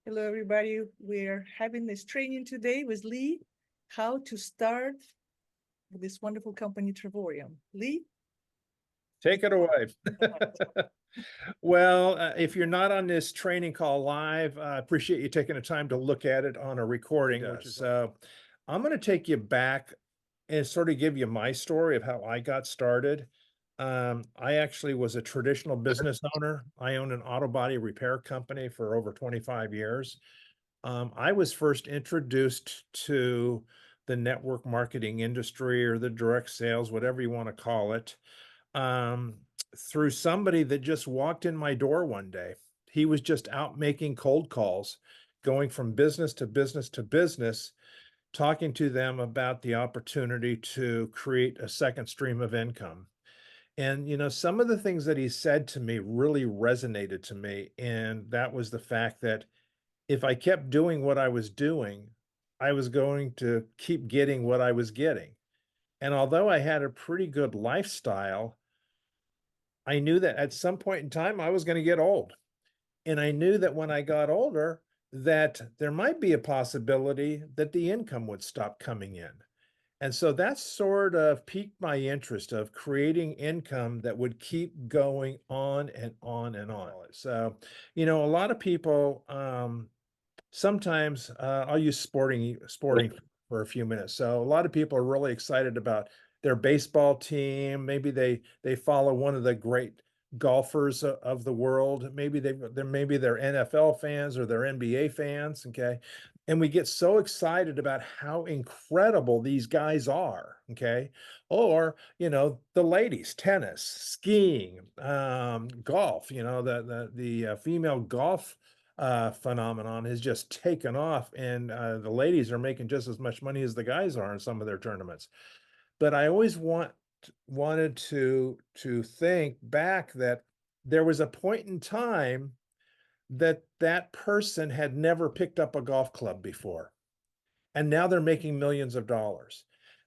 Hello, everybody. We're having this training today with Lee, how to start this wonderful company, Travorium. Lee? Take it away. Well, if you're not on this training call live, I appreciate you taking the time to look at it on a recording, which is I'm going to take you back and sort of give you my story of how I got started. I actually was a traditional business owner. I owned an auto body repair company for over 25 years. I was first introduced to the network marketing industry or the direct sales, whatever you want to call it, um, through somebody that just walked in my door one day. He was just out making cold calls, going from business to business to business, talking to them about the opportunity to create a second stream of income. And, some of the things that he said to me really resonated to me. And that was the fact that if I kept doing what I was doing, I was going to keep getting what I was getting. And although I had a pretty good lifestyle, I knew that at some point in time I was going to get old. And I knew that when I got older, that there might be a possibility that the income would stop coming in. And so that sort of piqued my interest of creating income that would keep going on and on and on. So, a lot of people sometimes I'll use sporting for a few minutes. So a lot of people are really excited about their baseball team. Maybe they follow one of the great golfers of the world. They're NFL fans or they're NBA fans. Okay. And we get so excited about how incredible these guys are. Okay. Or, the ladies, tennis, skiing, golf, the female golf phenomenon has just taken off, and the ladies are making just as much money as the guys are in some of their tournaments. But I always wanted to think back that there was a point in time that that person had never picked up a golf club before, and now they're making millions of dollars.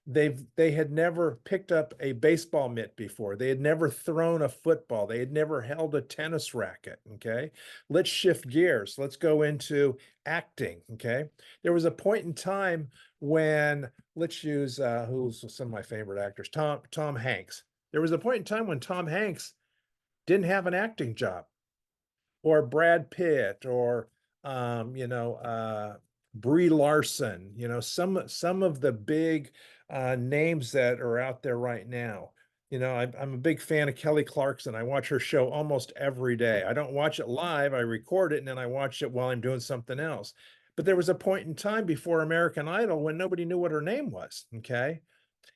They had never picked up a baseball mitt before. They had never thrown a football. They had never held a tennis racket. Okay. Let's shift gears. Let's go into acting. Okay. There was a point in time when, let's use who's some of my favorite actors, Tom Hanks. There was a point in time when Tom Hanks didn't have an acting job, or Brad Pitt, or Brie Larson, some of the big names that are out there right now. I'm a big fan of Kelly Clarkson. I watch her show almost every day. I don't watch it live. I record it and then I watch it while I'm doing something else. But there was a point in time before American Idol when nobody knew what her name was. Okay.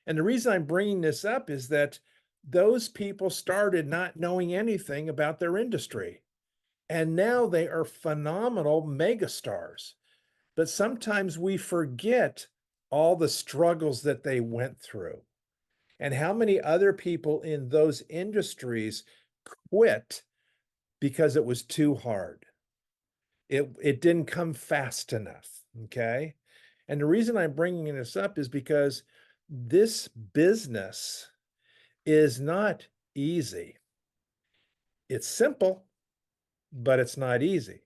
And the reason I'm bringing this up is that those people started not knowing anything about their industry. And now they are phenomenal megastars. But sometimes we forget all the struggles that they went through and how many other people in those industries quit because it was too hard. It didn't come fast enough. Okay. And the reason I'm bringing this up is because this business is not easy. It's simple, but it's not easy,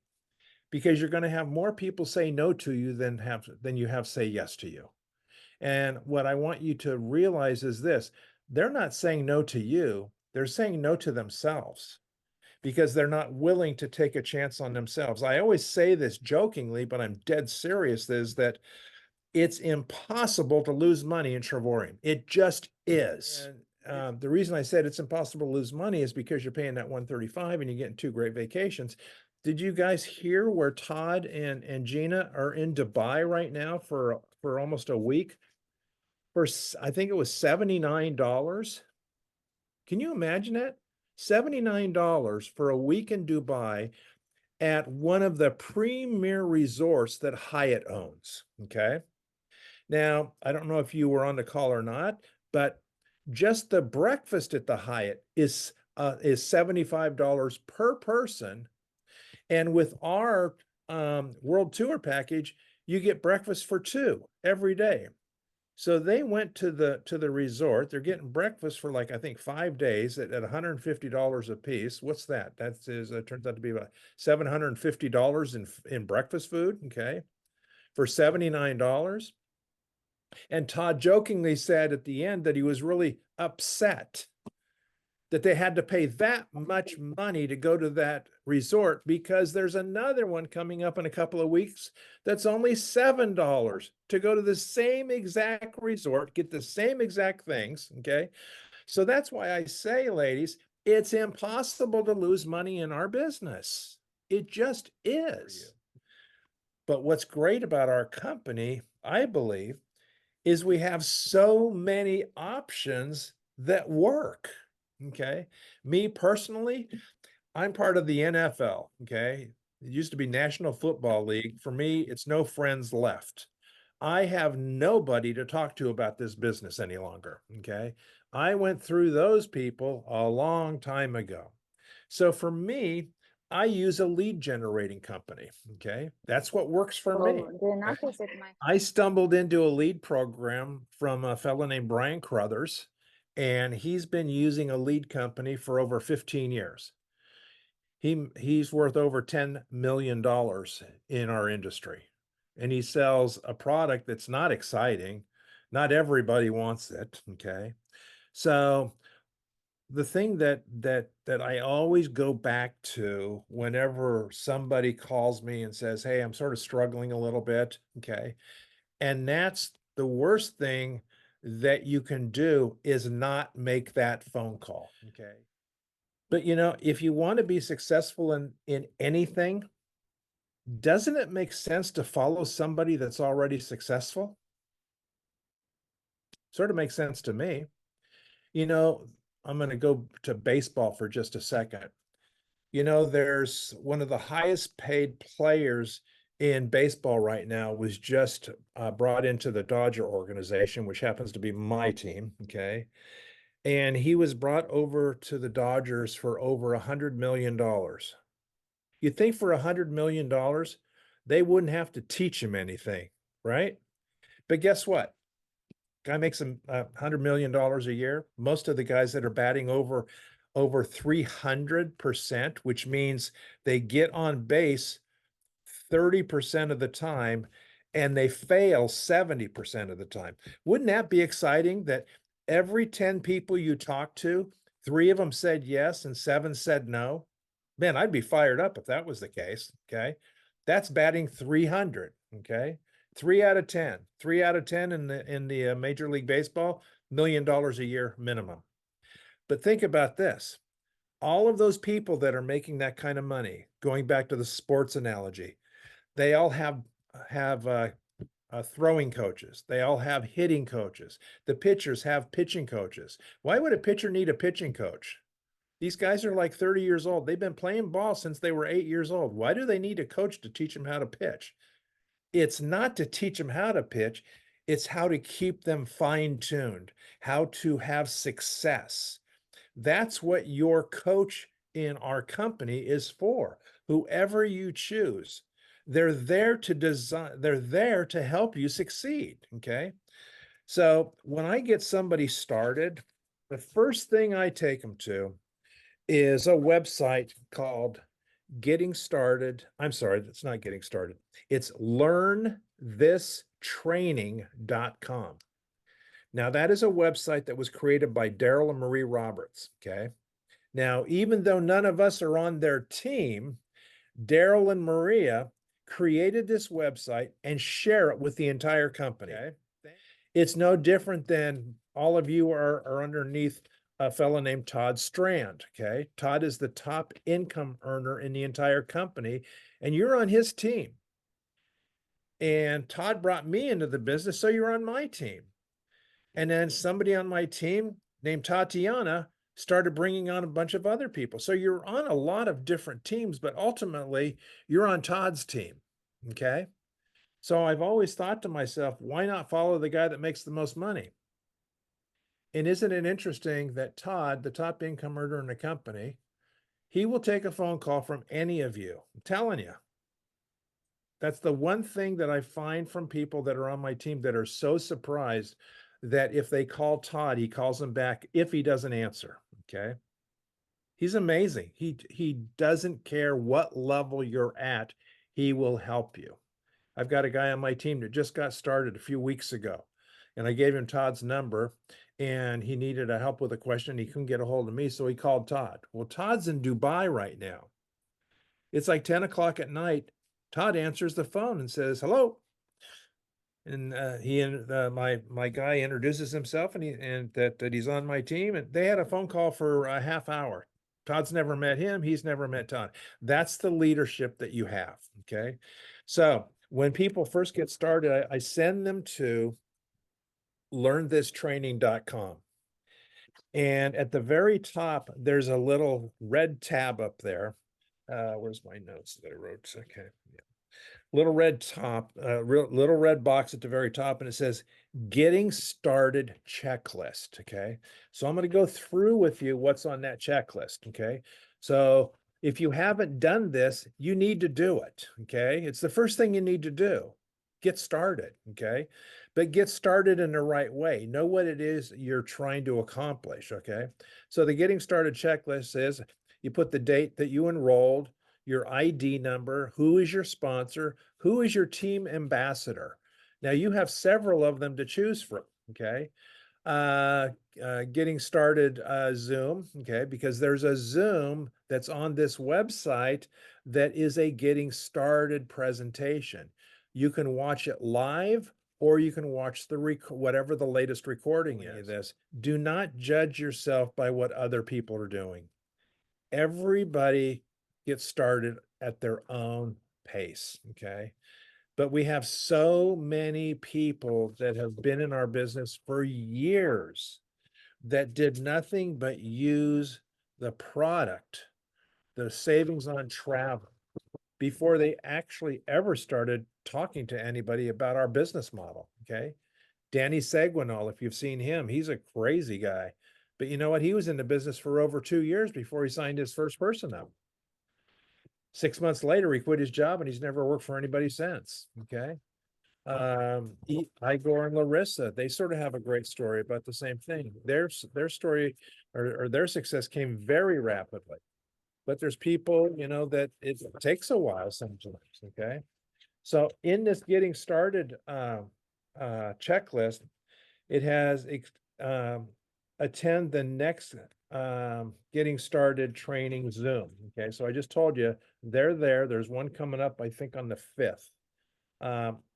because you're going to have more people say no to you than you have say yes to you. And what I want you to realize is this: they're not saying no to you, they're saying no to themselves, because they're not willing to take a chance on themselves. I always say this jokingly, but I'm dead serious, is that it's impossible to lose money in Travorium. It just is. And the reason I said it's impossible to lose money is because you're paying that 135 and you're getting 2 great vacations. Did you guys hear where Todd and Gina are in Dubai right now for almost a week? For, I think it was $79. Can you imagine that? $79 for a week in Dubai at one of the premier resorts that Hyatt owns. Okay. Now, I don't know if you were on the call or not, but just the breakfast at the Hyatt is $75 per person. And with our world tour package, you get breakfast for 2 every day. So they went to the resort. They're getting breakfast for like I think 5 days at $150 a piece. What's that? That is turns out to be about $750 in breakfast food. Okay, for $79. And Todd jokingly said at the end that he was really upset that they had to pay that much money to go to that resort because there's another one coming up in a couple of weeks that's only $7 to go to the same exact resort, get the same exact things. Okay. So that's why I say, ladies, it's impossible to lose money in our business. It just is. But what's great about our company, I believe, is we have so many options that work. Okay. Me personally, I'm part of the NFL. Okay. It used to be National Football League. For me, it's no friends left. I have nobody to talk to about this business any longer. Okay. I went through those people a long time ago. So for me, I use a lead generating company. Okay. That's what works for me. So do you Okay? notice it, my I stumbled into a lead program from a fellow named Brian Crothers, and he's been using a lead company for over 15 years. He's worth over $10 million in our industry. And he sells a product that's not exciting. Not everybody wants it. Okay. So the thing that I always go back to whenever somebody calls me and says, "Hey, I'm sort of struggling a little bit." Okay. And that's the worst thing that you can do is not make that phone call. Okay. But if you want to be successful in anything, doesn't it make sense to follow somebody that's already successful? Sort of makes sense to me. You know, I'm going to go to baseball for just a second. There's one of the highest paid players in baseball right now was just brought into the Dodger organization, which happens to be my team. Okay. And he was brought over to the Dodgers for over $100 million. You'd think for $100 million, they wouldn't have to teach him anything, right? But guess what? Guy makes $100 million a year. Most of the guys that are batting over 300%, which means they get on base 30% of the time and they fail 70% of the time. Wouldn't that be exciting that every 10 people you talk to, 3 of them said yes and 7 said no? Man, I'd be fired up if that was the case. Okay. That's batting 300. Okay. 3 out of 10, 3 out of 10 in the Major League Baseball, $1 million a year minimum. But think about this. All of those people that are making that kind of money, going back to the sports analogy, they all have throwing coaches. They all have hitting coaches. The pitchers have pitching coaches. Why would a pitcher need a pitching coach? These guys are like 30 years old. They've been playing ball since they were 8 years old. Why do they need a coach to teach them how to pitch? It's not to teach them how to pitch. It's how to keep them fine-tuned, how to have success. That's what your coach in our company is for. Whoever you choose, they're there to design, they're there to help you succeed. Okay. So when I get somebody started, the first thing I take them to is a website called Getting Started. I'm sorry, it's not Getting Started. It's learnthistraining.com. Now, that is a website that was created by Daryl and Marie Roberts. Okay. Now, even though none of us are on their team, Daryl and Maria created this website and share it with the entire company. Okay. It's no different than all of you are underneath a fellow named Todd Strand. Okay. Todd is the top income earner in the entire company, and you're on his team. And Todd brought me into the business, so you're on my team. And then somebody on my team named Tatiana started bringing on a bunch of other people. So you're on a lot of different teams, but ultimately you're on Todd's team. Okay. So I've always thought to myself, why not follow the guy that makes the most money? And isn't it interesting that Todd, the top income earner in the company, he will take a phone call from any of you. I'm telling you. That's the one thing that I find from people that are on my team that are so surprised that if they call Todd, he calls them back if he doesn't answer. Okay. He's amazing. He doesn't care what level you're at, he will help you. I've got a guy on my team that just got started a few weeks ago, and I gave him Todd's number, and he needed a help with a question. He couldn't get a hold of me, so he called Todd. Well, Todd's in Dubai right now. It's like 10 o'clock at night. Todd answers the phone and says, "Hello." And my guy introduces himself and that he's on my team, and they had a phone call for a half hour. Todd's never met him. He's never met Todd. That's the leadership that you have. Okay. So when people first get started, I send them to learnthistraining.com. And at the very top, there's a little red tab up there. Where's my notes that I wrote? Okay. Yeah. Little red top, little red box at the very top, and it says getting started checklist. Okay. So I'm going to go through with you what's on that checklist. Okay. So if you haven't done this, you need to do it. Okay. It's the first thing you need to do. Get started. Okay. But get started in the right way. Know what it is you're trying to accomplish. Okay. So the getting started checklist says you put the date that you enrolled, your ID number, who is your sponsor, who is your team ambassador. Now you have several of them to choose from, okay? Getting started Zoom, okay, because there's a Zoom that's on this website that is a getting started presentation. You can watch it live or you can watch whatever the latest recording is. This. Do not judge yourself by what other people are doing. Everybody get started at their own pace, okay? But we have so many people that have been in our business for years that did nothing but use the product, the savings on travel, before they actually ever started talking to anybody about our business model, okay? Danny Seguinal, if you've seen him, he's a crazy guy. But you know what? He was in the business for over 2 years before he signed his first person up. 6 months later, he quit his job and he's never worked for anybody since. Okay. Igor and Larissa, they sort of have a great story about the same thing. Their story or their success came very rapidly. But there's people, that it takes a while sometimes. Okay. So in this getting started checklist, it has attend the next getting started training Zoom. Okay, so I just told you they're there. There's one coming up, I think, on the 5th.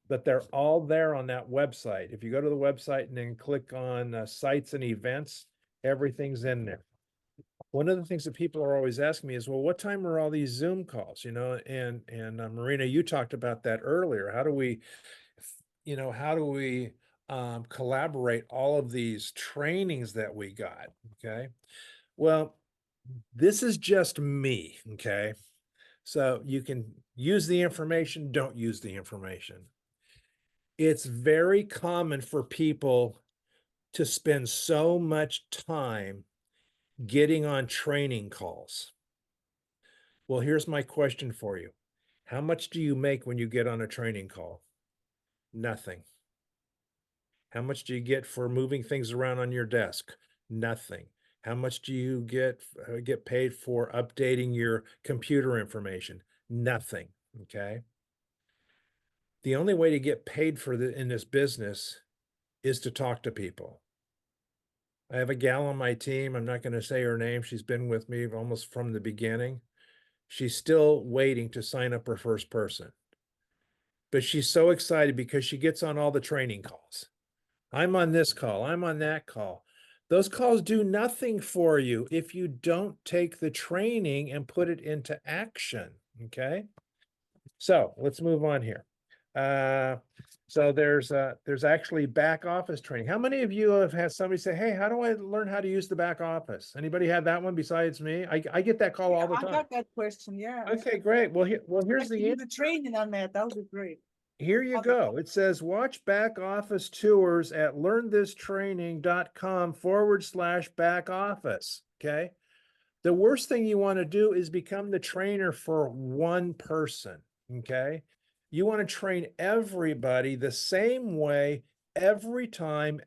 But they're all there on that website. If you go to the website and then click on sites and events, everything's in there. One of the things that people are always asking me is, well, what time are all these Zoom calls? And Marina, you talked about that earlier. How do we collaborate all of these trainings that we got? Okay. Well, this is just me. Okay. So you can use the information, don't use the information. It's very common for people to spend so much time getting on training calls. Well, here's my question for you. How much do you make when you get on a training call? Nothing. How much do you get for moving things around on your desk? Nothing. How much do you get paid for updating your computer information? Nothing. Okay. The only way to get paid in this business is to talk to people. I have a gal on my team. I'm not going to say her name. She's been with me almost from the beginning. She's still waiting to sign up her first person. But she's so excited because she gets on all the training calls. I'm on this call. I'm on that call. Those calls do nothing for you if you don't take the training and put it into action. Okay. So let's move on here. So there's actually back office training. How many of you have had somebody say, hey, how do I learn how to use the back office? Anybody had that one besides me? I get that call all the time. I got that question. Yeah. Okay, great. Well, here's the training on that. That would be great. Here you go. It says watch back office tours at learnthistraining.com/back office. Okay. The worst thing you want to do is become the trainer for one person. Okay. You want to train everybody the same way every time,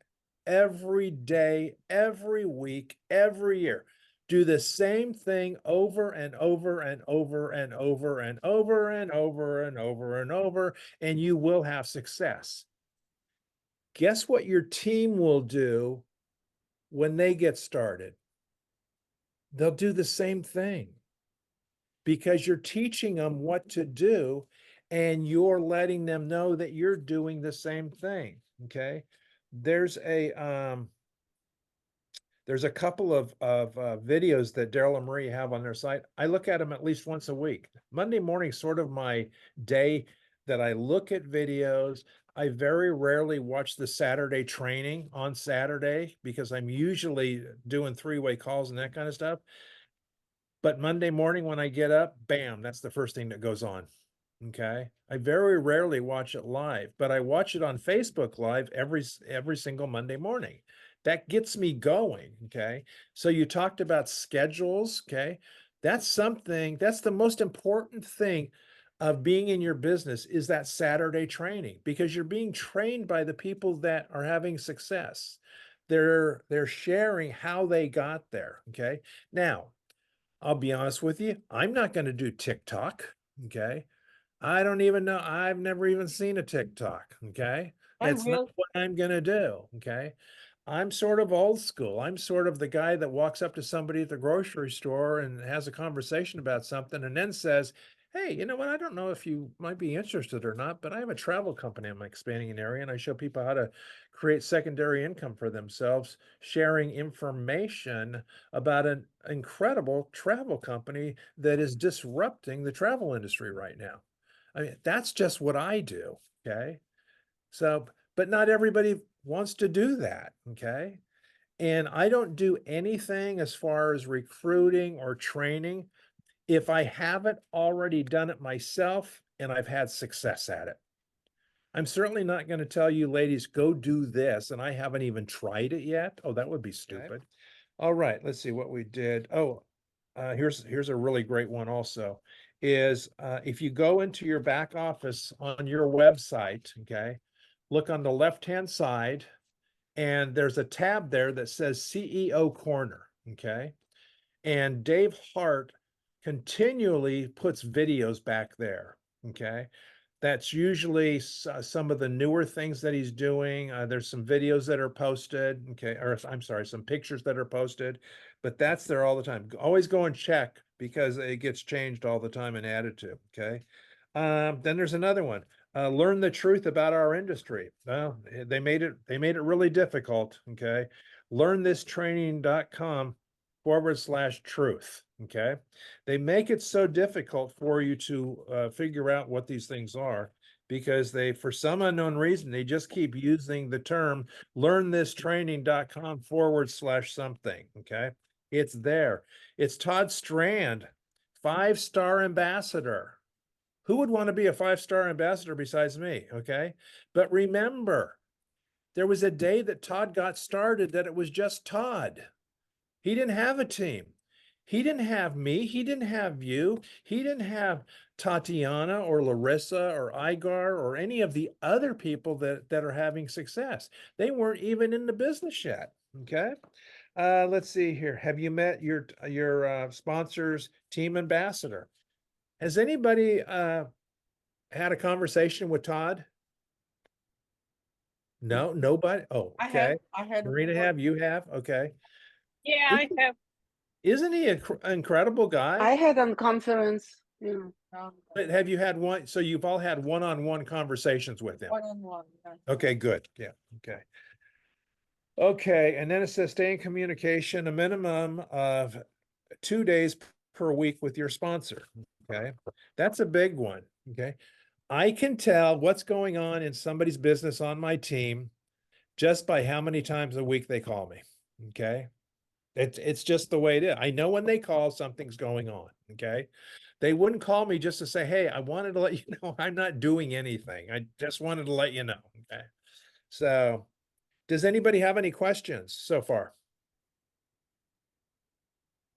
every day, every week, every year. Do the same thing over and over and over and over and over and over and over and over, and you will have success. Guess what your team will do when they get started? They'll do the same thing because you're teaching them what to do and you're letting them know that you're doing the same thing. Okay. There's a couple of videos that Daryl and Marie have on their site. I look at them at least once a week. Monday morning, sort of my day that I look at videos. I very rarely watch the Saturday training on Saturday because I'm usually doing three-way calls and that kind of stuff. But Monday morning when I get up, bam, that's the first thing that goes on. Okay. I very rarely watch it live, but I watch it on Facebook Live every single Monday morning. That gets me going. Okay. So you talked about schedules. Okay. That's something, that's the most important thing of being in your business is that Saturday training because you're being trained by the people that are having success. They're sharing how they got there. Okay. Now, I'll be honest with you, I'm not going to do TikTok. Okay. I don't even know. I've never even seen a TikTok. Okay. I It's not will. what I'm going to do. Okay. I'm sort of old school. I'm sort of the guy that walks up to somebody at the grocery store and has a conversation about something and then says, hey, you know what? I don't know if you might be interested or not, but I have a travel company. I'm expanding an area and I show people how to create secondary income for themselves, sharing information about an incredible travel company that is disrupting the travel industry right now. I mean, that's just what I do. Okay. So, but not everybody wants to do that. Okay. And I don't do anything as far as recruiting or training if I haven't already done it myself and I've had success at it. I'm certainly not going to tell you, ladies, go do this. And I haven't even tried it yet. Oh, that would be stupid. All right. Let's see what we did. Oh, here's a really great one also is if you go into your back office on your website, okay, look on the left-hand side and there's a tab there that says CEO Corner, okay? And Dave Hart continually puts videos back there, okay? That's usually some of the newer things that he's doing. There's some videos that are posted, okay, or I'm sorry, some pictures that are posted, but that's there all the time. Always go and check because it gets changed all the time and added to, okay? Then there's another one. Learn the truth about our industry. Well, they made it really difficult, okay? Learnthistraining.com/truth, okay? They make it so difficult for you to figure out what these things are because they, for some unknown reason, they just keep using the term learnthistraining.com/something. Okay. It's there. It's Todd Strand, 5-star ambassador. Who would want to be a 5-star ambassador besides me? Okay. But remember, there was a day that Todd got started that it was just Todd. He didn't have a team. He didn't have me. He didn't have you. He didn't have Tatiana or Larissa or Igar or any of the other people that are having success. They weren't even in the business yet. Okay. Let's see here. Have you met your sponsor's team ambassador? Has anybody had a conversation with Todd? No, nobody. Oh, okay. I had Marina one. have, you have? Okay. Yeah, I have. Isn't he an incredible guy? I had a conference. Yeah. But have you had one? So you've all had one-on-one conversations with him? One-on-one. Yeah. Okay, good. Yeah. Okay. Okay. And then it says stay in communication a minimum of 2 days per week with your sponsor. Okay. That's a big one. Okay. I can tell what's going on in somebody's business on my team just by how many times a week they call me. Okay. It's just the way it is. I know when they call, something's going on. Okay. They wouldn't call me just to say, hey, I wanted to let you know I'm not doing anything. I just wanted to let you know. Okay. So does anybody have any questions so far?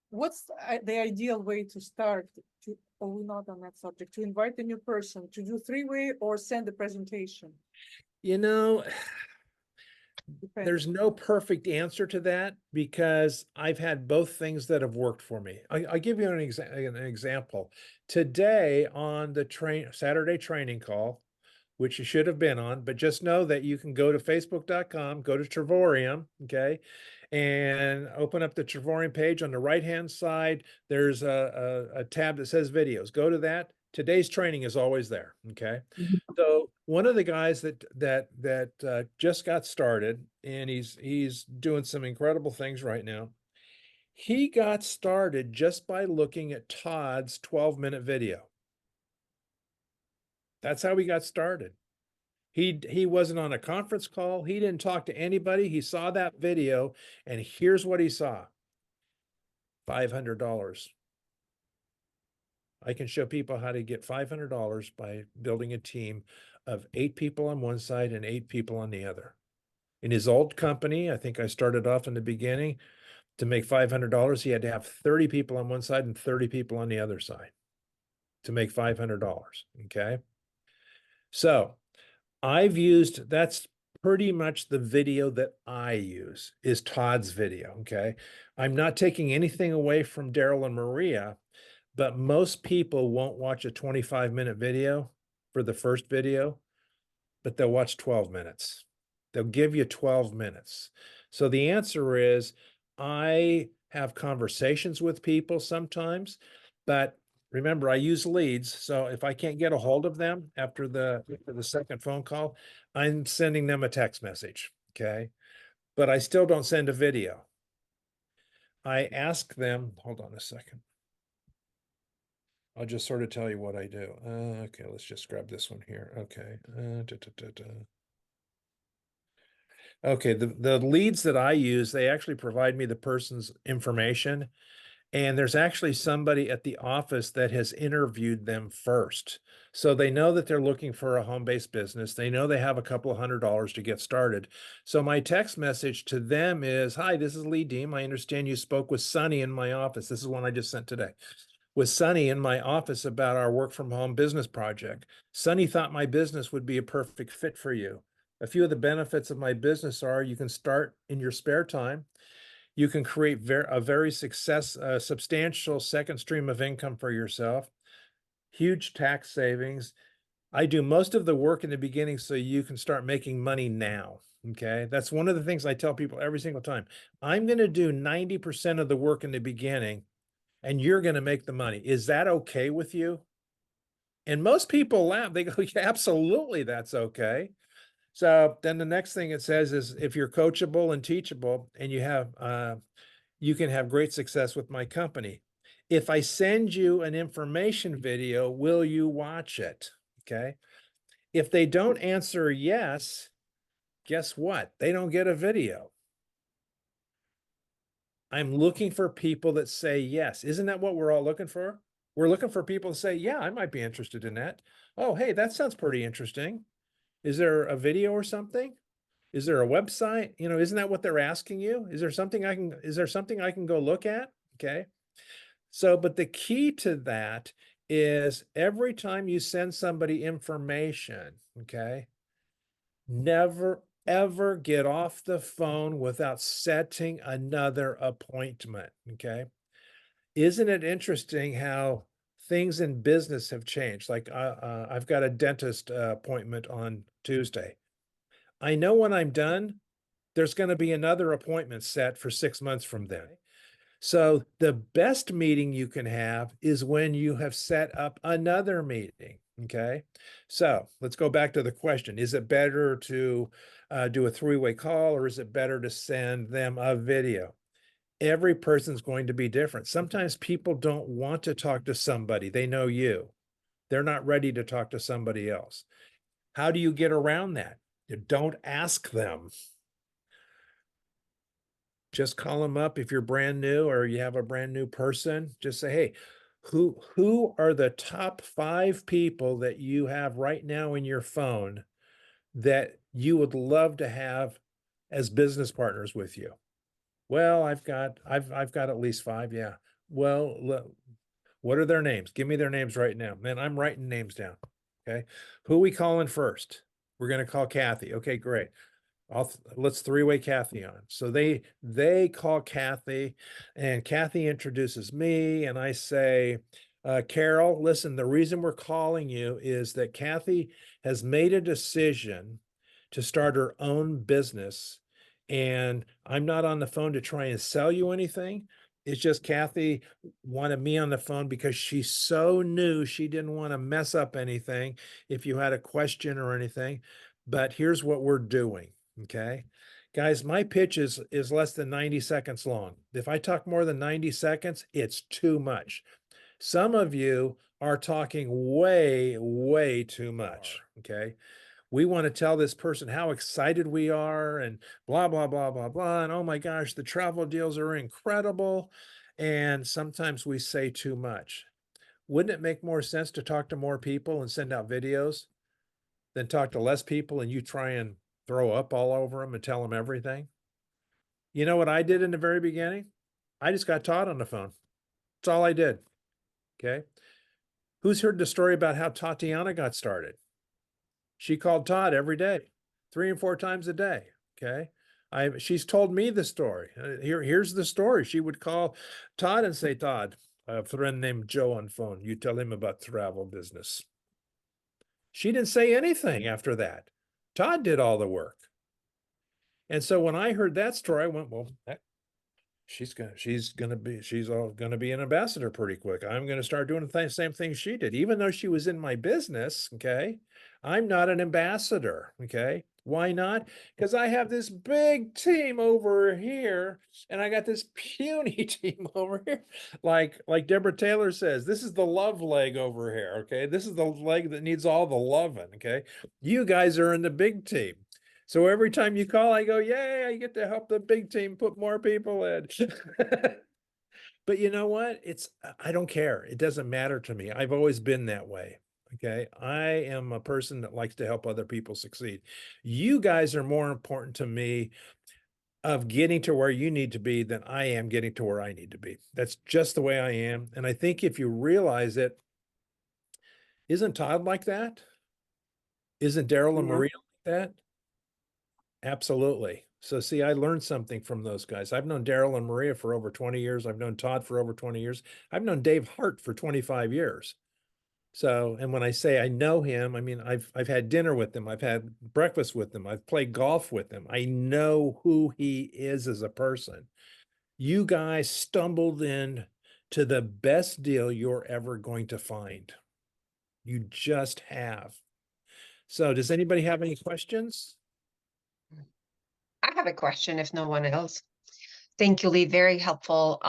What's the ideal way to start or we're not on that subject, to invite a new person to do three-way or send a presentation? You know, Depends. there's no perfect answer to that because I've had both things that have worked for me. I'll give you an example. Today on the Saturday training call, which you should have been on, but just know that you can go to facebook.com, go to Travorium, okay, and open up the Travorium page. On the right-hand side, there's a tab that says videos. Go to that. Today's training is always there, okay? So one of the guys that just got started, and he's doing some incredible things right now. He got started just by looking at Todd's 12-minute video. That's how he got started. He wasn't on a conference call. He didn't talk to anybody. He saw that video, and here's what he saw. $500. I can show people how to get $500 by building a team of 8 people on one side and 8 people on the other. In his old company, I think I started off in the beginning, to make $500, he had to have 30 people on one side and 30 people on the other side to make $500, okay? So that's pretty much the video that I use, is Todd's video, okay? I'm not taking anything away from Daryl and Maria, but most people won't watch a 25-minute video for the first video, but they'll watch 12 minutes. They'll give you 12 minutes. So the answer is, I have conversations with people sometimes, but remember, I use leads. So if I can't get a hold of them after the second phone call, I'm sending them a text message, okay? But I still don't send a video. I ask them, hold on a second. I'll just sort of tell you what I do. Okay, let's just grab this one here. Okay. Okay, the leads that I use, they actually provide me the person's information. And there's actually somebody at the office that has interviewed them first. So they know that they're looking for a home-based business. They know they have a couple of $100 to get started. So my text message to them is, hi, this is Lee Deem. I understand you spoke with Sonny in my office. This is one I just sent today. With Sonny in my office about our work from home business project. Sonny thought my business would be a perfect fit for you. A few of the benefits of my business are you can start in your spare time. You can create a very substantial second stream of income for yourself, huge tax savings. I do most of the work in the beginning so you can start making money now, okay? That's one of the things I tell people every single time. I'm gonna do 90% of the work in the beginning and you're gonna make the money. Is that okay with you? And most people laugh, they go, yeah, absolutely, that's okay. So then the next thing it says is, if you're coachable and teachable and you can have great success with my company. If I send you an information video, will you watch it? Okay. If they don't answer yes, guess what? They don't get a video. I'm looking for people that say yes. Isn't that what we're all looking for? We're looking for people to say, yeah, I might be interested in that. Oh, hey, that sounds pretty interesting. Is there a video or something? Is there a website? You know, isn't that what they're asking you? Is there something I can go look at? Okay. So, but the key to that is every time you send somebody information, okay, never ever get off the phone without setting another appointment, okay? Isn't it interesting how things in business have changed? Like I've got a dentist appointment on Tuesday. I know when I'm done, there's going to be another appointment set for 6 months from then. So the best meeting you can have is when you have set up another meeting, okay? So let's go back to the question. Is it better to do a three-way call, or is it better to send them a video? Every person's going to be different. Sometimes people don't want to talk to somebody. They know you. They're not ready to talk to somebody else. How do you get around that? You don't ask them. Just call them up if you're brand new or you have a brand new person. Just say, hey, who are the top 5 people that you have right now in your phone that you would love to have as business partners with you? Well, I've got at least 5. Yeah. Well, What are their names? Give me their names right now. Man, I'm writing names down. Okay. Who we calling first? We're going to call Kathy. Okay, great. Let's three-way Kathy on. So they call Kathy, and Kathy introduces me, and I say, Carol, listen, the reason we're calling you is that Kathy has made a decision to start her own business, and I'm not on the phone to try and sell you anything. It's just Kathy wanted me on the phone because she's so new. She didn't want to mess up anything if you had a question or anything. But here's what we're doing. Okay. Guys, my pitch is less than 90 seconds long. If I talk more than 90 seconds, it's too much. Some of you are talking way, way too much. Okay. We want to tell this person how excited we are and blah, blah, blah, blah, blah. And oh my gosh, the travel deals are incredible. And sometimes we say too much. Wouldn't it make more sense to talk to more people and send out videos than talk to less people and you try and throw up all over them and tell them everything? You know what I did in the very beginning? I just got Todd on the phone. That's all I did. Okay. Who's heard the story about how Tatiana got started? She called Todd every day, 3 and 4 times a day. Okay. She's told me the story. Here's the story. She would call Todd and say, Todd, I have a friend named Joe on phone. You tell him about travel business. She didn't say anything after that. Todd did all the work. And so when I heard that story, I went, well, she's gonna be an ambassador pretty quick. I'm gonna start doing the same thing she did, even though she was in my business. Okay, I'm not an ambassador. Okay, why not? Because I have this big team over here, and I got this puny team over here. Like Deborah Taylor says, this is the love leg over here. Okay, this is the leg that needs all the loving. Okay, you guys are in the big team. So every time you call, I go, yay, I get to help the big team put more people in. But you know what? I don't care. It doesn't matter to me. I've always been that way. Okay. I am a person that likes to help other people succeed. You guys are more important to me of getting to where you need to be than I am getting to where I need to be. That's just the way I am. And I think if you realize it, isn't Todd like that? Isn't Daryl and Yeah. Maria like that? Absolutely. So see, I learned something from those guys. I've known Daryl and Maria for over 20 years. I've known Todd for over 20 years. I've known Dave Hart for 25 years. So, and when I say I know him, I mean, I've had dinner with him. I've had breakfast with him. I've played golf with him. I know who he is as a person. You guys stumbled in to the best deal you're ever going to find. You just have. So does anybody have any questions? I have a question if no one else. Thank you, Lee. Very helpful.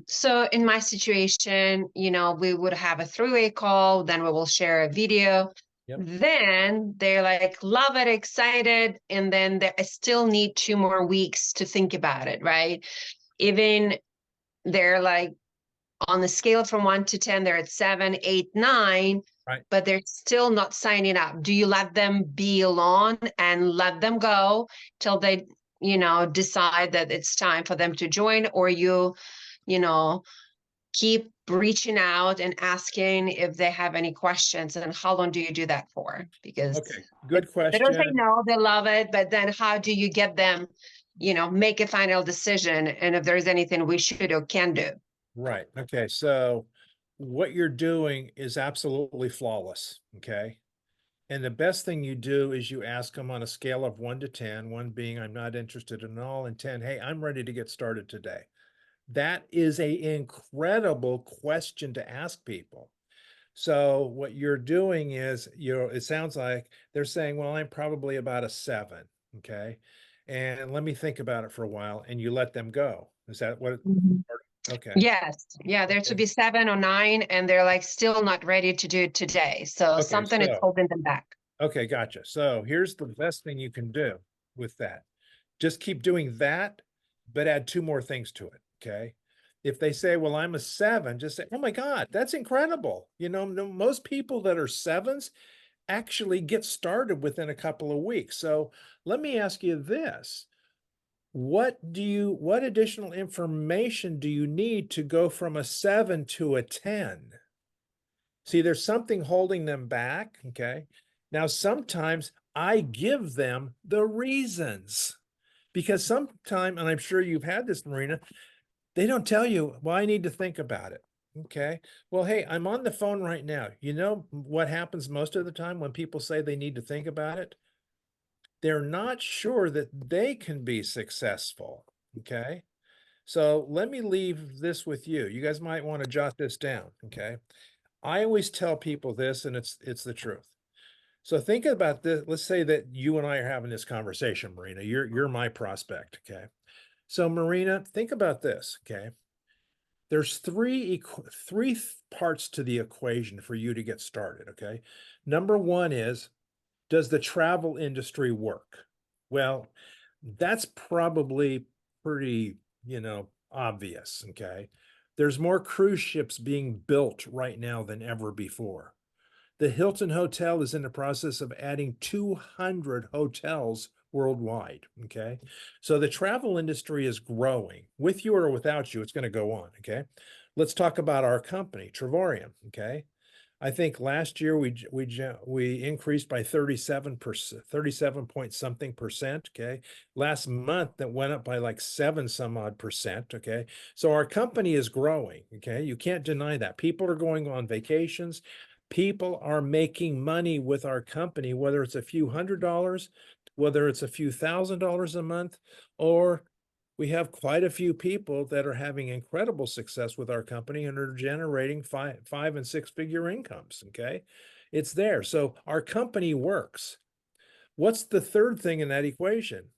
So in my situation, we would have a three-way call, then we will share a video. Yep. Then they're like, love it, excited. And then I still need 2 more weeks to think about it, right? Even they're like on the scale from 1 to 10, they're at 7, 8, 9. Right. But they're still not signing up. Do you let them be alone and let them go till they decide that it's time for them to join, or you keep reaching out and asking if they have any questions? And how long do you do that for? Because Okay, good they don't say question. no, they love it, but then how do you get them, make a final decision, and if there's anything we should or can do? Right. Okay. So what you're doing is absolutely flawless. Okay. And the best thing you do is you ask them on a scale of 1 to 10, 1 being I'm not interested at all, and 10, hey, I'm ready to get started today. That is an incredible question to ask people. So what you're doing is, it sounds like they're saying, well, I'm probably about a 7. Okay. And let me think about it for a while, and you let them go. Is that what? Okay. Yes. Yeah, there Okay. to be 7 or 9, and they're like still not ready to do it today. So Okay, something is so- holding them back. Okay, gotcha. So here's the best thing you can do with that. Just keep doing that, but add 2 more things to it. Okay. If they say, well, I'm a 7, just say, oh my God, that's incredible. Most people that are 7s actually get started within a couple of weeks. So let me ask you this. What additional information do you need to go from a 7 to a 10? See, there's something holding them back. Okay. Now, sometimes I give them the reasons because sometimes, and I'm sure you've had this, Marina, they don't tell you, well, I need to think about it. Okay. Well, hey, I'm on the phone right now. You know what happens most of the time when people say they need to think about it? They're not sure that they can be successful. Okay. So let me leave this with you. You guys might want to jot this down. Okay. I always tell people this, and it's the truth. So think about this. Let's say that you and I are having this conversation, Marina. You're my prospect. Okay. So Marina, think about this. Okay. There's three parts to the equation for you to get started. Okay. Number one is, does the travel industry work? Well, that's probably pretty, obvious. Okay. There's more cruise ships being built right now than ever before. The Hilton Hotel is in the process of adding 200 hotels worldwide. Okay. So the travel industry is growing. With you or without you, it's going to go on. Okay. Let's talk about our company, Travorium. Okay. I think last year we increased by 37%, 37 point something percent. Okay. Last month that went up by like 7 some odd percent. Okay. So our company is growing. Okay. You can't deny that. People are going on vacations. People are making money with our company, whether it's a few $100s, whether it's a few $1,000s a month, or we have quite a few people that are having incredible success with our company and are generating five and six figure incomes. Okay. It's there. So our company works. What's the third thing in that equation?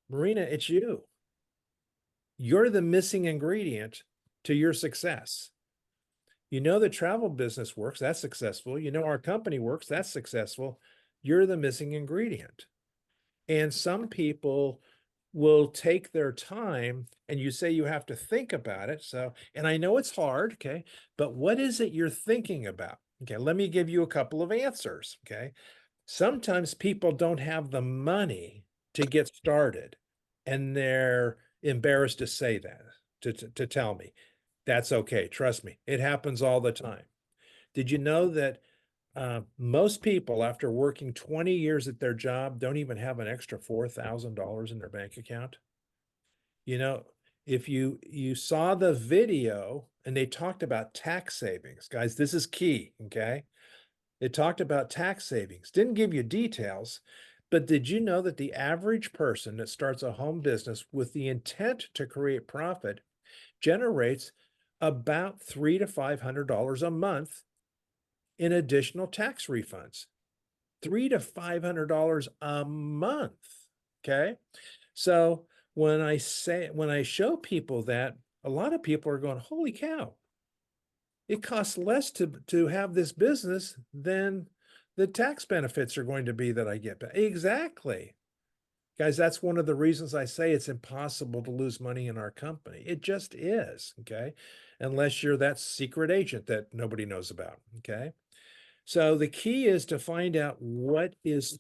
Marina, it's you. You're the missing ingredient to your success. You know the travel business works, that's successful. You know our company works, that's successful. You're the missing ingredient. And some people will take their time, and you say you have to think about it. So, and I know it's hard, okay, but what is it you're thinking about? Okay, let me give you a couple of answers. Okay. Sometimes people don't have the money to get started, and they're embarrassed to say that, to tell me. That's okay. Trust me, it happens all the time. Did you know that most people, after working 20 years at their job, don't even have an extra $4,000 in their bank account? You know, if you saw the video and they talked about tax savings, guys, this is key. Okay. It talked about tax savings, didn't give you details, but did you know that the average person that starts a home business with the intent to create profit generates about $300 to $500 a month in additional tax refunds? $300 to $500 a month. Okay. So when I show people that, a lot of people are going, holy cow, it costs less to have this business than the tax benefits are going to be that I get back. Exactly. Guys, that's one of the reasons I say it's impossible to lose money in our company. It just is. Okay. Unless you're that secret agent that nobody knows about. Okay. So the key is to find out what is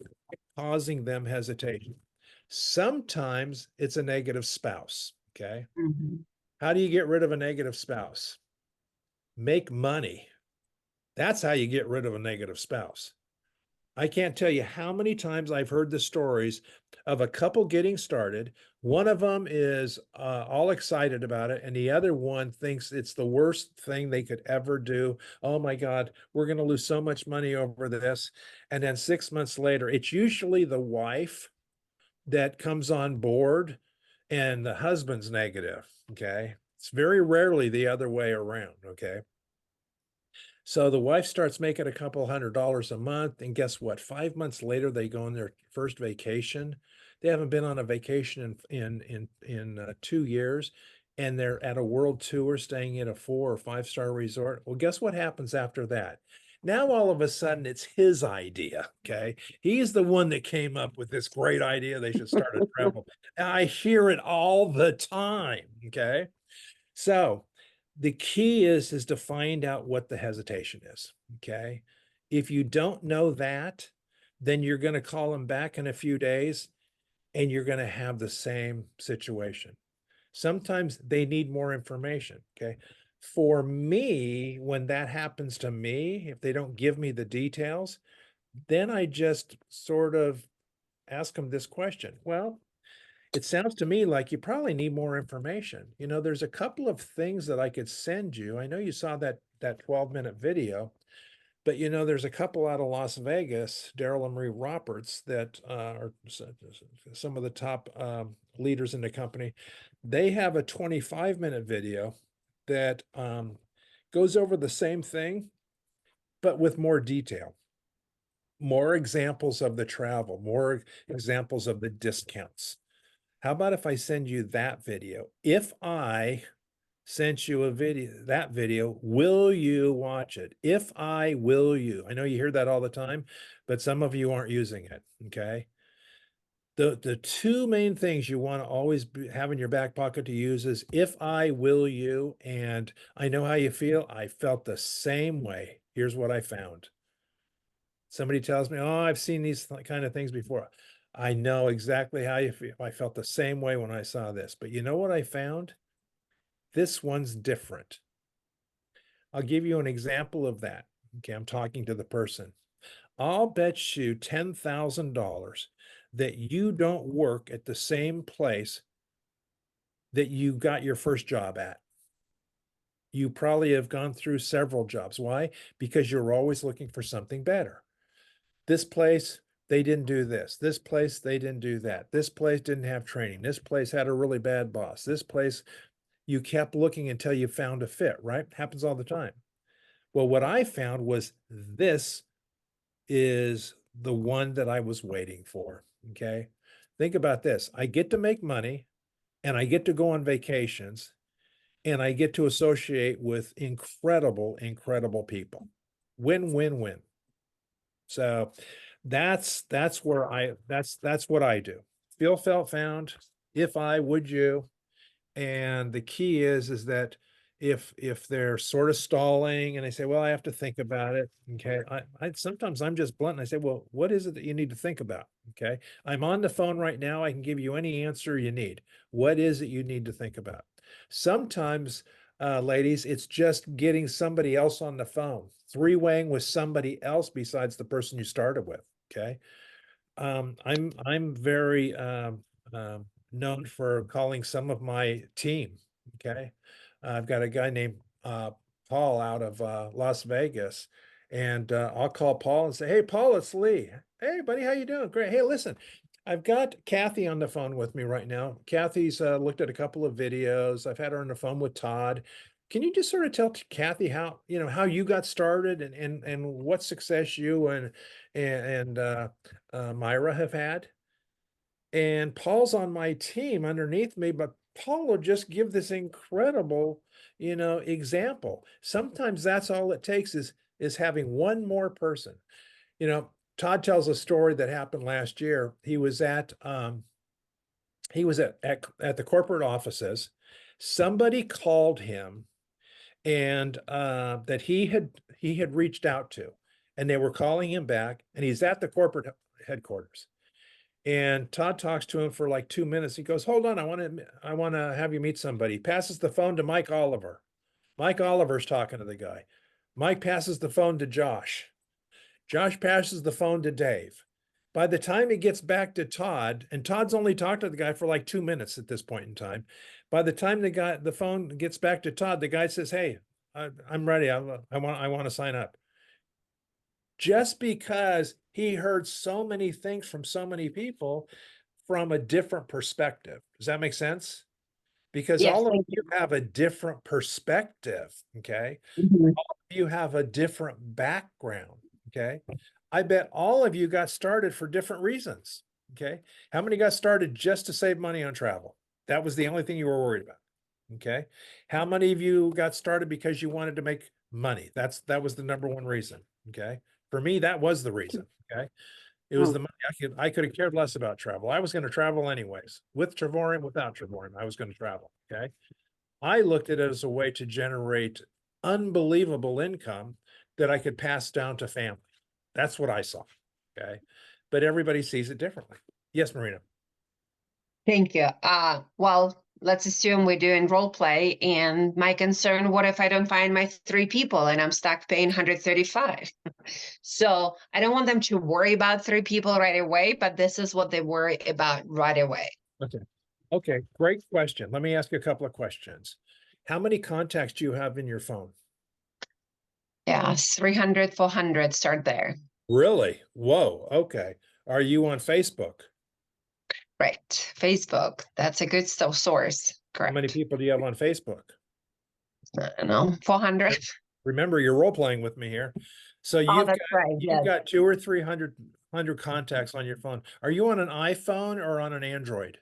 causing them hesitation. Sometimes it's a negative spouse. Okay. Mhm. How do you get rid of a negative spouse? Make money. That's how you get rid of a negative spouse. I can't tell you how many times I've heard the stories of a couple getting started. One of them is all excited about it, and the other one thinks it's the worst thing they could ever do. Oh my God, we're going to lose so much money over this. And then 6 months later, it's usually the wife that comes on board and the husband's negative. Okay. It's very rarely the other way around. Okay. So the wife starts making a couple $100s a month, and guess what? 5 months later, they go on their first vacation. They haven't been on a vacation in 2 years, and they're at a world tour, staying at a 4 or 5 star resort. Well, guess what happens after that? Now all of a sudden, it's his idea. Okay, he's the one that came up with this great idea. They should start a travel. I hear it all the time. Okay, so the key is to find out what the hesitation is. Okay. If you don't know that, then you're going to call them back in a few days and you're going to have the same situation. Sometimes they need more information. Okay. For me, when that happens to me, if they don't give me the details, then I just sort of ask them this question. Well, it sounds to me like you probably need more information. You know, there's a couple of things that I could send you. I know you saw that 12-minute video, but you know, there's a couple out of Las Vegas, Daryl and Marie Roberts, that are some of the top leaders in the company. They have a 25-minute video that goes over the same thing, but with more detail, more examples of the travel, more examples of the discounts. How about if I send you that video? If I sent you that video, will you watch it? If I will you. I know you hear that all the time, but some of you aren't using it, okay? The two main things you want to always have in your back pocket to use is if I will you, and I know how you feel. I felt the same way. Here's what I found. Somebody tells me, oh, I've seen these kind of things before. I know exactly how you feel. I felt the same way when I saw this, but you know what I found? This one's different. I'll give you an example of that. Okay, I'm talking to the person. I'll bet you $10,000 that you don't work at the same place that you got your first job at. You probably have gone through several jobs. Why? Because you're always looking for something better. This place, they didn't do this. This place, they didn't do that. This place didn't have training. This place had a really bad boss. This place, you kept looking until you found a fit, right? Happens all the time. Well, what I found was this is the one that I was waiting for, okay? Think about this. I get to make money and I get to go on vacations and I get to associate with incredible, incredible people. Win, win, win. So that's what I do. Feel, felt, found. If I, would you? And the key is that if they're sort of stalling and they say, well, I have to think about it. Okay. I sometimes I'm just blunt and I say, well, what is it that you need to think about? Okay. I'm on the phone right now. I can give you any answer you need. What is it you need to think about? Sometimes, ladies, it's just getting somebody else on the phone, three-waying with somebody else besides the person you started with. Okay. I'm very known for calling some of my team. Okay. I've got a guy named Paul out of Las Vegas, and I'll call Paul and say, hey, Paul, it's Lee. Hey, buddy, how you doing? Great. Hey, listen, I've got Kathy on the phone with me right now. Kathy's looked at a couple of videos. I've had her on the phone with Todd. Can you just sort of tell Kathy how, you know, how you got started and what success you and Myra have had? And Paul's on my team underneath me, but Paul will just give this incredible, you know, example. Sometimes that's all it takes is having one more person. You know, Todd tells a story that happened last year. He was at the corporate offices. Somebody called him and that he had reached out to, and they were calling him back, and he's at the corporate headquarters. And Todd talks to him for like 2 minutes. He goes, hold on, I want to have you meet somebody. He passes the phone to Mike Oliver. Mike Oliver's talking to the guy. Mike passes the phone to Josh. Josh passes the phone to Dave. By the time he gets back to Todd, and Todd's only talked to the guy for like 2 minutes at this point in time. By the time the phone gets back to Todd, the guy says, hey, I'm ready. I want to sign up. Just because he heard so many things from so many people from a different perspective. Does that make sense? Because Yes, all of thank you have a different perspective, okay? you. All of you have a different background, okay? I bet all of you got started for different reasons, okay? How many got started just to save money on travel? That was the only thing you were worried about, okay? How many of you got started because you wanted to make money? That was the number one reason, okay? For me, that was the reason, okay? It was Oh. the money. I could have cared less about travel. I was going to travel anyways, with Travorium, without Travorium. I was going to travel, okay? I looked at it as a way to generate unbelievable income that I could pass down to family. That's what I saw, okay? But everybody sees it differently. Yes, Marina. Thank you. Well, let's assume we're doing role play, and my concern, what if I don't find my 3 people and I'm stuck paying 135? So I don't want them to worry about 3 people right away, but this is what they worry about right away. Okay. Okay, great question. Let me ask you a couple of questions. How many contacts do you have in your phone? Yeah, 300, 400, start there. Really? Whoa, okay. Are you on Facebook? Right. Facebook, that's a good source. How many Correct. people do you have on Facebook? I don't know, 400. Remember, you're role playing with me here. So Oh, that's right. you've Yes. got 200 or 300 contacts on your phone. Are you on an iPhone or on an Android?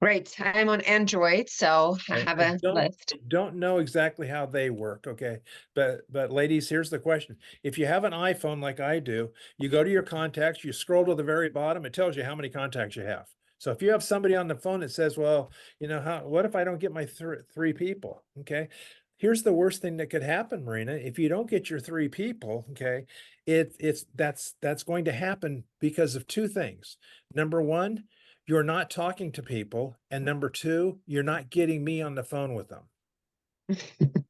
Right. I'm on Android, so I Okay, have a list. I don't know exactly how they work, okay? But ladies, here's the question. If you have an iPhone like I do, you go to your contacts, you scroll to the very bottom, it tells you how many contacts you have. So if you have somebody on the phone that says, well, you know, what if I don't get my 3 people? Okay. Here's the worst thing that could happen, Marina. If you don't get your 3 people, okay, that's going to happen because of 2 things. Number 1, you're not talking to people, and number 2, you're not getting me on the phone with them.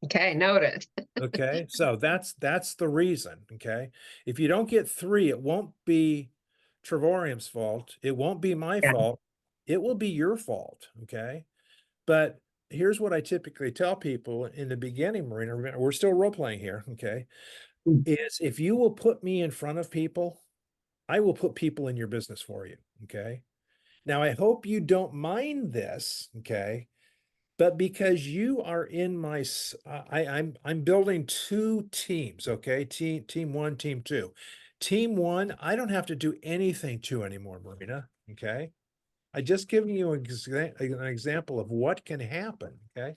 Okay, noted. Okay, so that's the reason. Okay, if you don't get 3, it won't be Travorium's fault. It won't be my Yeah. fault. It will be your fault. Okay, but here's what I typically tell people in the beginning, Marina. Remember, we're still role playing here. Okay, is if you will put me in front of people, I will put people in your business for you. Okay. Now, I hope you don't mind this, okay? But because you are in my, I'm building 2 teams, okay? Team 1, team 2. Team 1, I don't have to do anything to anymore, Marina, okay? I just giving you an example of what can happen, okay?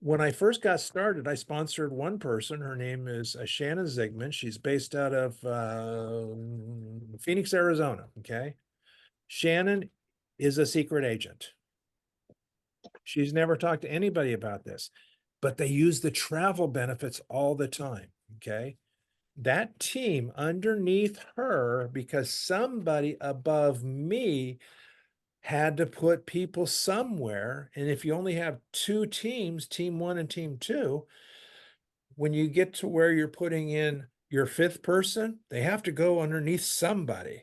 When I first got started, I sponsored one person. Her name is Shannon Zigman. She's based out of Phoenix, Arizona, okay? Shannon is a secret agent. She's never talked to anybody about this, but they use the travel benefits all the time. Okay. That team underneath her, because somebody above me had to put people somewhere. And if you only have 2 teams, team 1 and team 2, when you get to where you're putting in your 5th person, they have to go underneath somebody.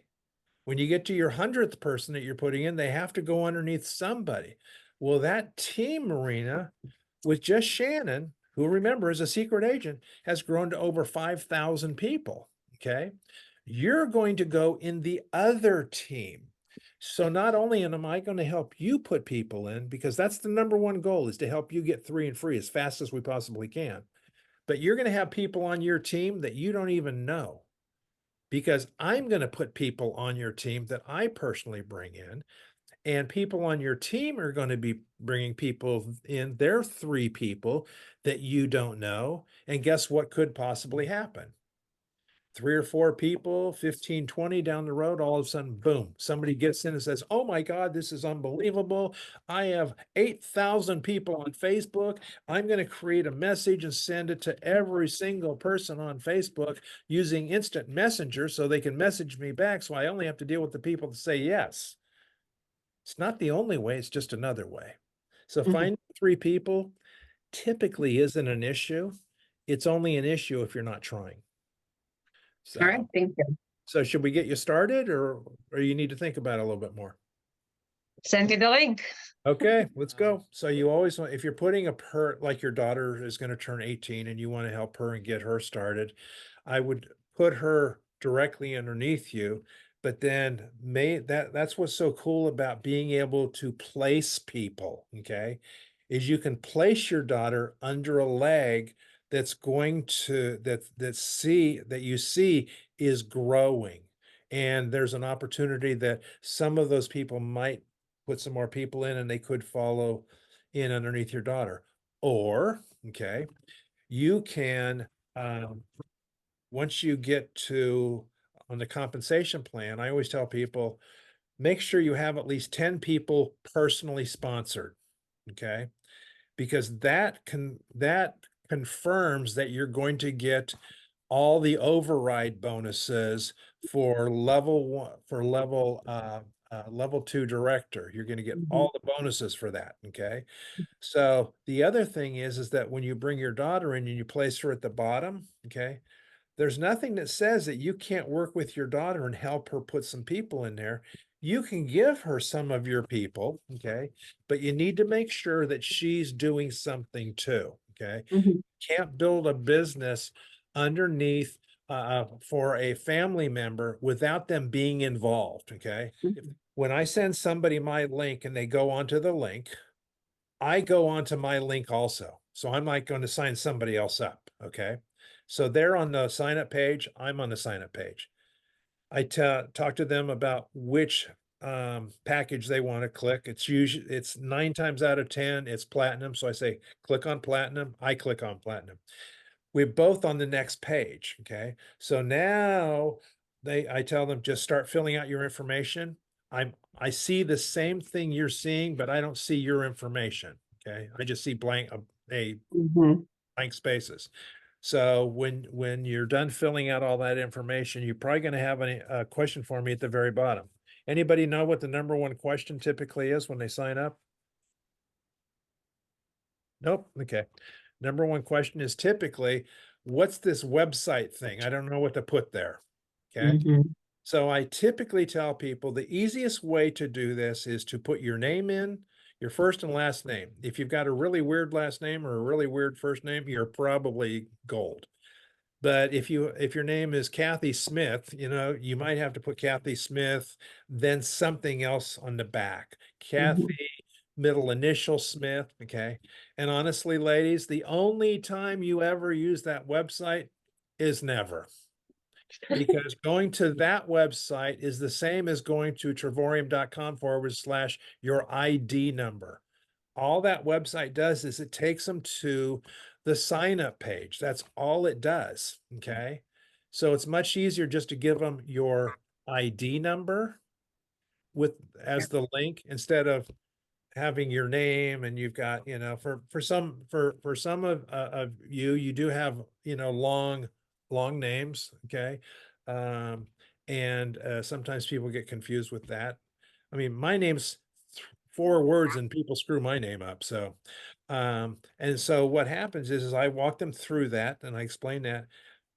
When you get to your 100th person that you're putting in, they have to go underneath somebody. Well, that team, Marina, with just Shannon, who remember is a secret agent, has grown to over 5,000 people. Okay. You're going to go in the other team. So not only am I going to help you put people in, because that's the number 1 goal, is to help you get 3 and free as fast as we possibly can. But you're going to have people on your team that you don't even know, because I'm going to put people on your team that I personally bring in, and people on your team are going to be bringing people in, their 3 people that you don't know. And guess what could possibly happen? 3 or 4 people, 15, 20 down the road, all of a sudden, boom, somebody gets in and says, oh my God, this is unbelievable. I have 8,000 people on Facebook. I'm going to create a message and send it to every single person on Facebook using instant messenger so they can message me back. So I only have to deal with the people that say yes. It's not the only way, it's just another way. So finding 3 people typically isn't an issue. It's only an issue if you're not trying. All right, So, thank you. so should we get you started, or you need to think about it a little bit more? Send me the link. Okay, let's go. So you always want, if you're putting like your daughter is going to turn 18 and you want to help her and get her started, I would put her directly underneath you. But then that's what's so cool about being able to place people, okay, is you can place your daughter under a leg that's going to that you see is growing. And there's an opportunity that some of those people might put some more people in and they could follow in underneath your daughter. Or, okay, you can, once you get to on the compensation plan, I always tell people, make sure you have at least 10 people personally sponsored. Okay. Because that confirms that you're going to get all the override bonuses for level 1, for level level 2 director. You're going to get Mhm. all the bonuses for that. Okay. So the other thing is that when you bring your daughter in and you place her at the bottom, okay, there's nothing that says that you can't work with your daughter and help her put some people in there. You can give her some of your people, okay, but you need to make sure that she's doing something too, okay? Mhm. Can't build a business underneath for a family member without them being involved, okay? When I send somebody my link and they go onto the link, I go onto my link also. So I'm not going to sign somebody else up. Okay. So they're on the sign up page. I'm on the sign up page. I talk to them about which package they want to click. It's 9 times out of 10, it's platinum. So I say, click on platinum. I click on platinum. We're both on the next page. Okay. So now I tell them just start filling out your information. I see the same thing you're seeing, but I don't see your information. Okay. I just see Mhm. blank spaces. So when you're done filling out all that information, you're probably going to have a question for me at the very bottom. Anybody know what the number one question typically is when they sign up? Nope. Okay. Number one question is typically, what's this website thing? I don't know what to put there. Okay. Mhm. So I typically tell people the easiest way to do this is to put your name in, your first and last name. If you've got a really weird last name or a really weird first name, you're probably gold. But if your name is Kathy Smith, you might have to put Kathy Smith, then something else on the back. Mhm. Kathy, middle initial Smith. Okay. And honestly, ladies, the only time you ever use that website is never. Because going to that website is the same as going to Travorium.com/ your ID number. All that website does is it takes them to the sign up page. That's all it does. Okay. So it's much easier just to give them your ID number with as the link instead of having your name, and you've got, for some of you, you do have, long names. Okay. Um, and sometimes people get confused with that. I mean, my name's 4 words and people screw my name up. So, and so what happens is I walk them through that and I explain that.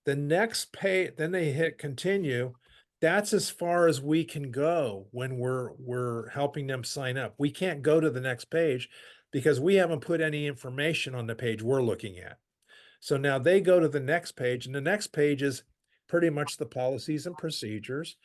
The next page, then they hit continue. That's as far as we can go when we're helping them sign up. We can't go to the next page because we haven't put any information on the page we're looking at. So now they go to the next page, and the next page is pretty much the policies and procedures.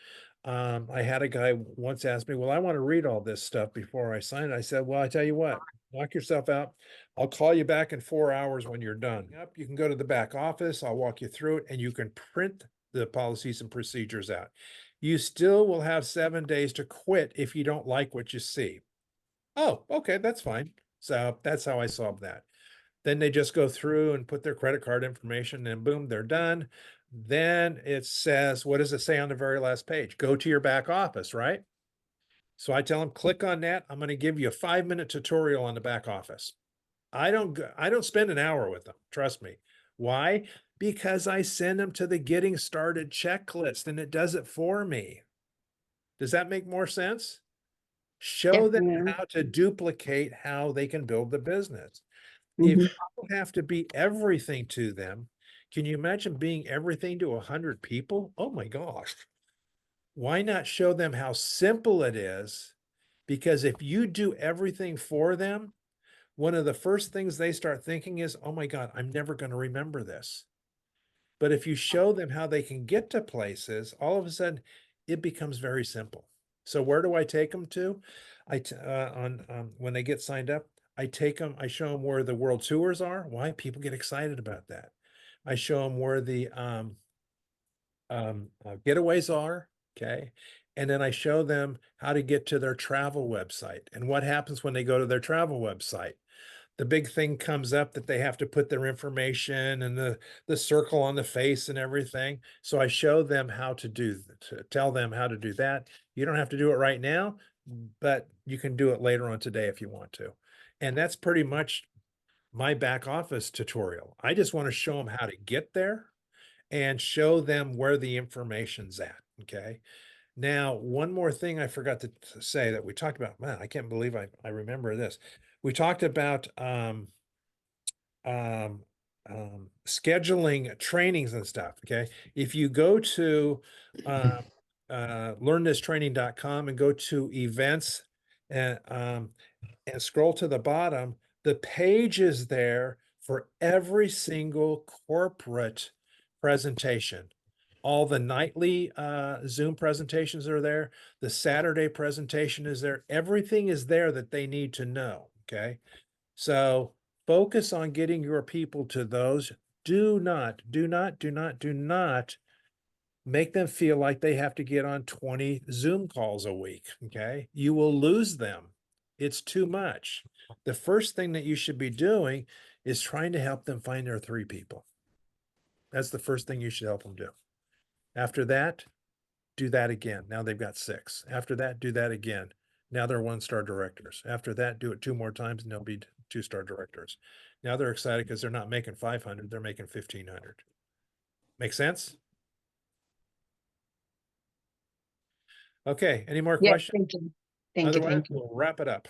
I had a guy once ask me, well, I want to read all this stuff before I sign it. I said, well, I tell you what, knock yourself out. I'll call you back in 4 hours when you're done. Yep, you can go to the back office. I'll walk you through it, and you can print the policies and procedures out. You still will have 7 days to quit if you don't like what you see. Oh, okay, that's fine. So that's how I solved that. Then they just go through and put their credit card information and boom, they're done. Then it says, what does it say on the very last page? Go to your back office, right? So I tell them, click on that. I'm going to give you a 5-minute tutorial on the back office. I don't spend an hour with them. Trust me. Why? Because I send them to the getting started checklist and it does it for me. Does that make more sense? Yeah. Show them Yeah. how to duplicate how they can build the business. If Mhm. you have to be everything to them, can you imagine being everything to 100 people? Oh my gosh. Why not show them how simple it is? Because if you do everything for them, one of the first things they start thinking is, oh my God, I'm never going to remember this. But if you show them how they can get to places, all of a sudden it becomes very simple. So where do I take them to? When they get signed up, I take them, I show them where the world tours are. Why? People get excited about that. I show them where the getaways are. Okay. And then I show them how to get to their travel website and what happens when they go to their travel website. The big thing comes up that they have to put their information and the circle on the face and everything. So I show them how to tell them how to do that. You don't have to do it right now, but you can do it later on today if you want to. And that's pretty much my back office tutorial. I just want to show them how to get there and show them where the information's at. Okay. Now, one more thing I forgot to say that we talked about. Man, I can't believe I remember this. We talked about scheduling trainings and stuff. Okay. If you go to learnthistraining.com and go to events and scroll to the bottom, the page is there for every single corporate presentation. All the nightly Zoom presentations are there. The Saturday presentation is there. Everything is there that they need to know. Okay. So focus on getting your people to those. Do not make them feel like they have to get on 20 Zoom calls a week. Okay. You will lose them. It's too much. The first thing that you should be doing is trying to help them find their 3 people. That's the first thing you should help them do. After that, do that again. Now they've got 6. After that, do that again. Now they're 1-star directors. After that, do it 2 more times and they'll be 2-star directors. Now they're excited because they're not making 500, they're making 1,500. Make sense? Okay, any more Yeah, questions? thank you. Thank you, Otherwise, thank you. we'll wrap it up.